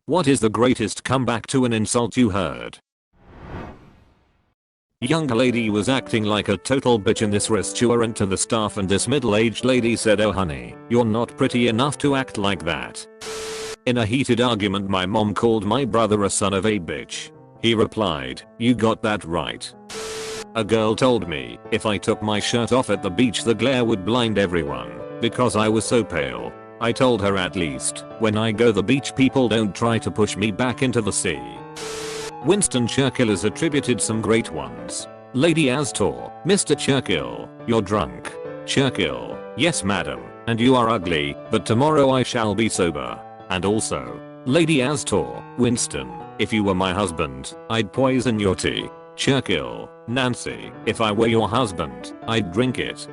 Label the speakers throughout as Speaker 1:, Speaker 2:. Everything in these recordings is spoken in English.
Speaker 1: What is the greatest comeback to an insult you heard? Young lady was acting like a total bitch in this restaurant to the staff, and this middle-aged lady said, "Oh honey, you're not pretty enough to act like that." In a heated argument, my mom called my brother a son of a bitch. He replied, "You got that right." A girl told me if I took my shirt off at the beach the glare would blind everyone because I was so pale. I told her, at least when I go the beach people don't try to push me back into the sea. Winston Churchill is attributed some great ones. Lady Astor, Mr. Churchill, you're drunk. Churchill, yes madam, and you are ugly, but tomorrow I shall be sober. And also, Lady Astor, Winston, if you were my husband, I'd poison your tea. Churchill, Nancy, if I were your husband, I'd drink it.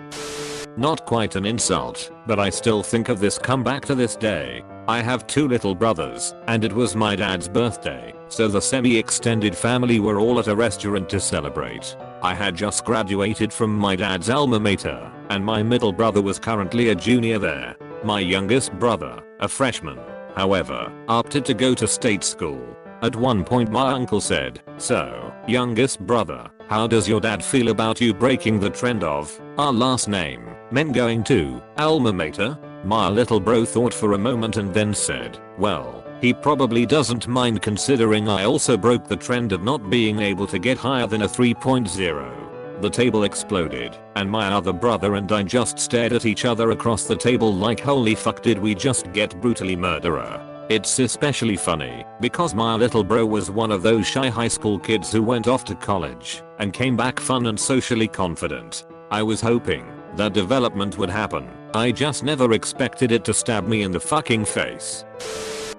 Speaker 1: Not quite an insult, but I still think of this comeback to this day. I have 2 little brothers, and it was my dad's birthday, so the semi-extended family were all at a restaurant to celebrate. I had just graduated from my dad's alma mater, and my middle brother was currently a junior there. My youngest brother, a freshman, however, opted to go to state school. At one point my uncle said, "So, youngest brother, how does your dad feel about you breaking the trend of our last name men going to alma mater?" My little bro thought for a moment and then said, "Well, he probably doesn't mind considering I also broke the trend of not being able to get higher than a 3.0. The table exploded, and my other brother and I just stared at each other across the table like, holy fuck, did we just get brutally murderer? It's especially funny because my little bro was one of those shy high school kids who went off to college and came back fun and socially confident. I was hoping that development would happen. I just never expected it to stab me in the fucking face.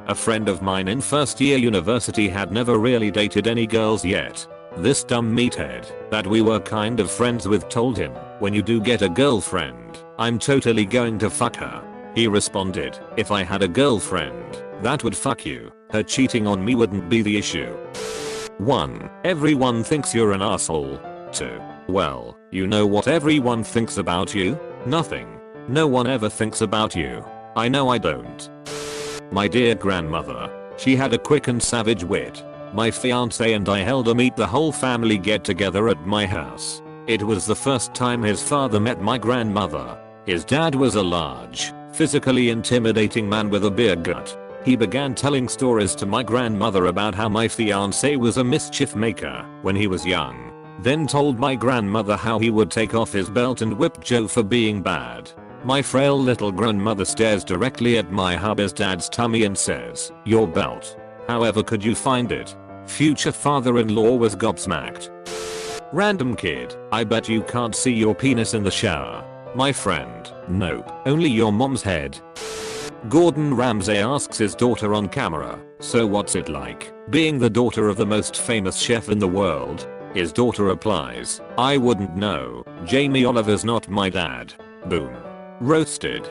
Speaker 1: A friend of mine in first year university had never really dated any girls yet. This dumb meathead that we were kind of friends with told him, "When you do get a girlfriend, I'm totally going to fuck her." He responded, "If I had a girlfriend that would fuck you, her cheating on me wouldn't be the issue." 1. Everyone thinks you're an asshole. 2. Well, you know what everyone thinks about you? Nothing. No one ever thinks about you. I know I don't. My dear grandmother. She had a quick and savage wit. My fiance and I held a meet the whole family get together at my house. It was the first time his father met my grandmother. His dad was a large, physically intimidating man with a beer gut. He began telling stories to my grandmother about how my fiance was a mischief maker when he was young. Then told my grandmother how he would take off his belt and whip Joe for being bad. My frail little grandmother stares directly at my hubby's dad's tummy and says, "Your belt? However could you find it?" Future father-in-law was gobsmacked. Random kid, I bet you can't see your penis in the shower. My friend, nope, only your mom's head. Gordon Ramsay asks his daughter on camera, "So what's it like being the daughter of the most famous chef in the world?" His daughter replies, "I wouldn't know. Jamie Oliver's not my dad." Boom. Roasted.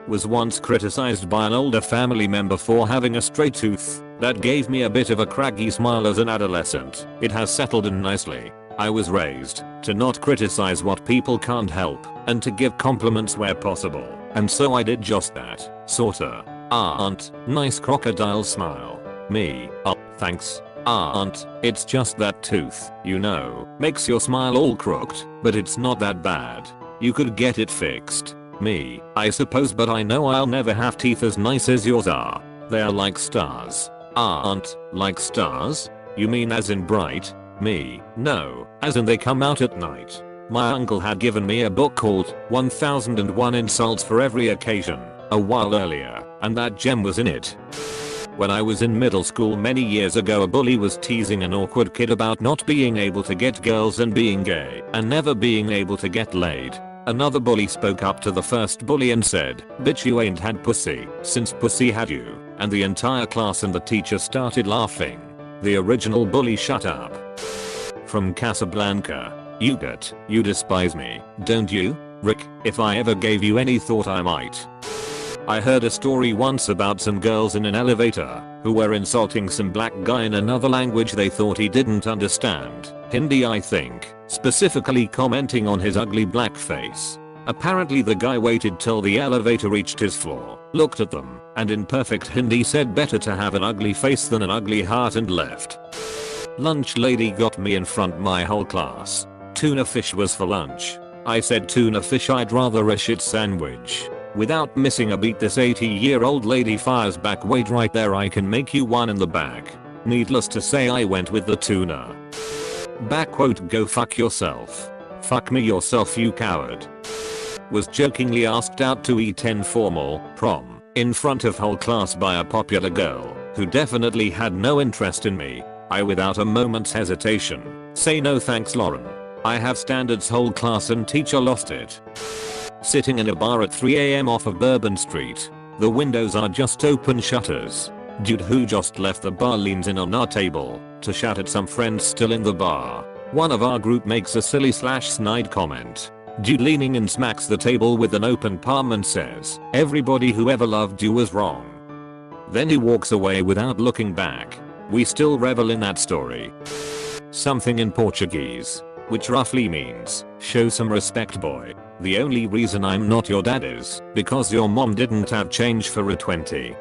Speaker 1: Was once criticized by an older family member for having a straight tooth. That gave me a bit of a craggy smile as an adolescent. It has settled in nicely. I was raised to not criticize what people can't help and to give compliments where possible. And so I did just that. Sorta. Aunt, nice crocodile smile. Me, oh, thanks. Aunt, it's just that tooth, you know, makes your smile all crooked, but it's not that bad. You could get it fixed. Me, I suppose, but I know I'll never have teeth as nice as yours are. They're like stars. Aunt, like stars? You mean as in bright? Me, no, as in they come out at night. My uncle had given me a book called 1001 Insults for Every Occasion a while earlier, and that gem was in it. When I was in middle school many years ago, a bully was teasing an awkward kid about not being able to get girls and being gay and never being able to get laid. Another bully spoke up to the first bully and said, "Bitch, you ain't had pussy since pussy had you," and the entire class and the teacher started laughing. The original bully shut up. From Casablanca. Ugat, you despise me, don't you? Rick, if I ever gave you any thought I might. I heard a story once about some girls in an elevator who were insulting some black guy in another language they thought he didn't understand. Hindi, I think, specifically commenting on his ugly black face. Apparently the guy waited till the elevator reached his floor, looked at them, and in perfect Hindi said better to have an ugly face than an ugly heart and left. Lunch lady got me in front my whole class. Tuna fish was for lunch. I said tuna fish, I'd rather a shit sandwich. Without missing a beat, this 80-year-old lady fires back, wait right there, I can make you one in the back. Needless to say, I went with the tuna. Backquote, go fuck yourself. Fuck me yourself, you coward. Was jokingly asked out to eat informal prom in front of whole class by a popular girl who definitely had no interest in me. I, without a moment's hesitation, say no thanks, Lauren. I have standards. Whole class and teacher lost it. Sitting in a bar at 3 AM off of Bourbon Street. The windows are just open shutters. Dude who just left the bar leans in on our table to shout at some friends still in the bar. One of our group makes a silly / snide comment. Dude leaning in smacks the table with an open palm and says, everybody who ever loved you was wrong. Then he walks away without looking back. We still revel in that story. Something in Portuguese, which roughly means, show some respect, boy. The only reason I'm not your dad is because your mom didn't have change for a 20.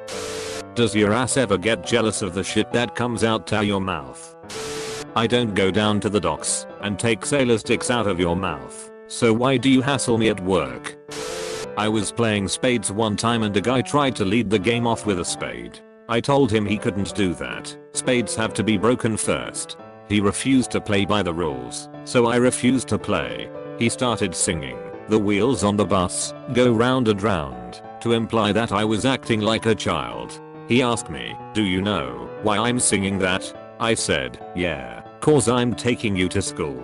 Speaker 1: Does your ass ever get jealous of the shit that comes out your mouth? I don't go down to the docks and take sailor sticks out of your mouth, so why do you hassle me at work? I was playing spades one time and a guy tried to lead the game off with a spade. I told him he couldn't do that. Spades have to be broken first. He refused to play by the rules, so I refused to play. He started singing, "The wheels on the bus go round and round," to imply that I was acting like a child. He asked me, "Do you know why I'm singing that?" I said, "Yeah, 'cause I'm taking you to school."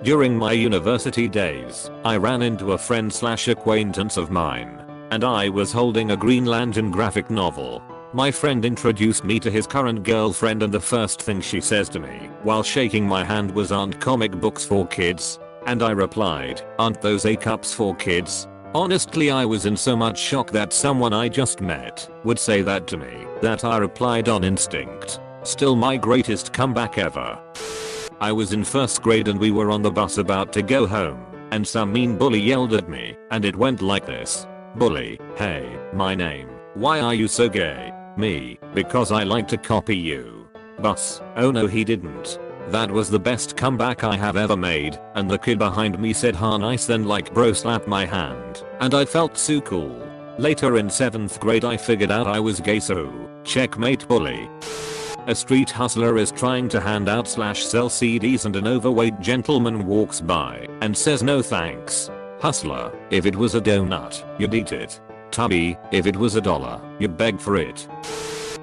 Speaker 1: During my university days, I ran into a friend / acquaintance of mine, and I was holding a Green Lantern graphic novel. My friend introduced me to his current girlfriend, and the first thing she says to me while shaking my hand was, "Aren't comic books for kids?" And I replied, "Aren't those A-cups for kids?" Honestly, I was in so much shock that someone I just met would say that to me that I replied on instinct. Still my greatest comeback ever. I was in first grade and we were on the bus about to go home, and some mean bully yelled at me, and it went like this. Bully, hey, my name. Why are you so gay? Me, because I like to copy you. Bus, oh no he didn't. That was the best comeback I have ever made, and the kid behind me said ha nice, then like bro slapped my hand, and I felt so cool. Later in 7th grade I figured out I was gay, so checkmate bully. A street hustler is trying to hand out / sell CDs and an overweight gentleman walks by and says no thanks. Hustler, if it was a donut, you'd eat it. Tubby, if it was $1, you'd beg for it.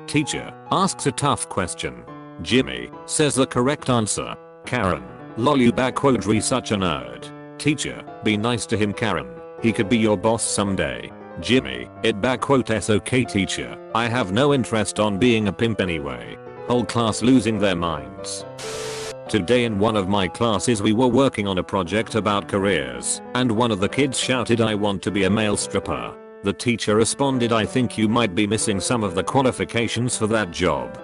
Speaker 1: Teacher asks a tough question. Jimmy says the correct answer. Karen, lol you backquote re such a nerd. Teacher, be nice to him Karen, he could be your boss someday. Jimmy, it backquote okay teacher, I have no interest on being a pimp anyway. Whole class losing their minds. Today in one of my classes we were working on a project about careers, and one of the kids shouted, "I want to be a male stripper." The teacher responded, "I think you might be missing some of the qualifications for that job."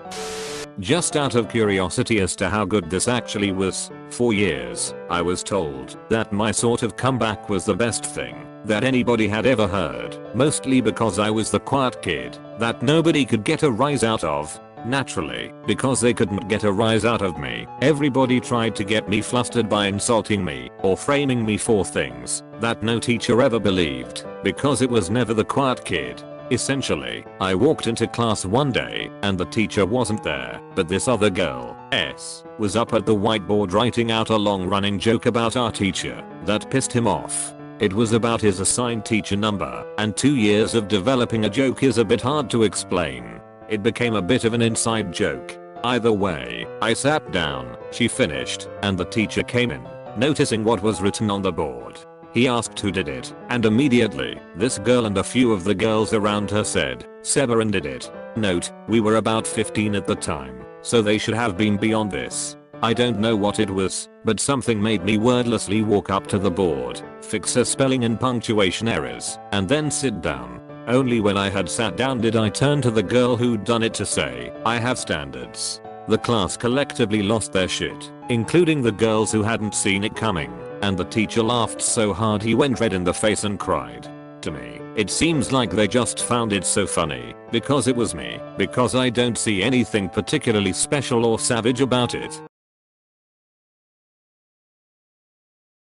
Speaker 1: Just out of curiosity as to how good this actually was, for years, I was told that my sort of comeback was the best thing that anybody had ever heard, mostly because I was the quiet kid that nobody could get a rise out of. Naturally, because they couldn't get a rise out of me, everybody tried to get me flustered by insulting me or framing me for things that no teacher ever believed, because it was never the quiet kid. Essentially, I walked into class one day and the teacher wasn't there, but this other girl, S, was up at the whiteboard writing out a long running joke about our teacher that pissed him off. It was about his assigned teacher number, and 2 years of developing a joke is a bit hard to explain. It became a bit of an inside joke. Either way, I sat down, she finished, and the teacher came in, noticing what was written on the board. He asked who did it, and immediately, this girl and a few of the girls around her said, "Severin did it." Note, we were about 15 at the time, so they should have been beyond this. I don't know what it was, but something made me wordlessly walk up to the board, fix her spelling and punctuation errors, and then sit down. Only when I had sat down did I turn to the girl who'd done it to say, "I have standards." The class collectively lost their shit, including the girls who hadn't seen it coming, And the teacher laughed so hard he went red in the face and cried. To me, it seems like they just found it so funny because it was me, because I don't see anything particularly special or savage about it.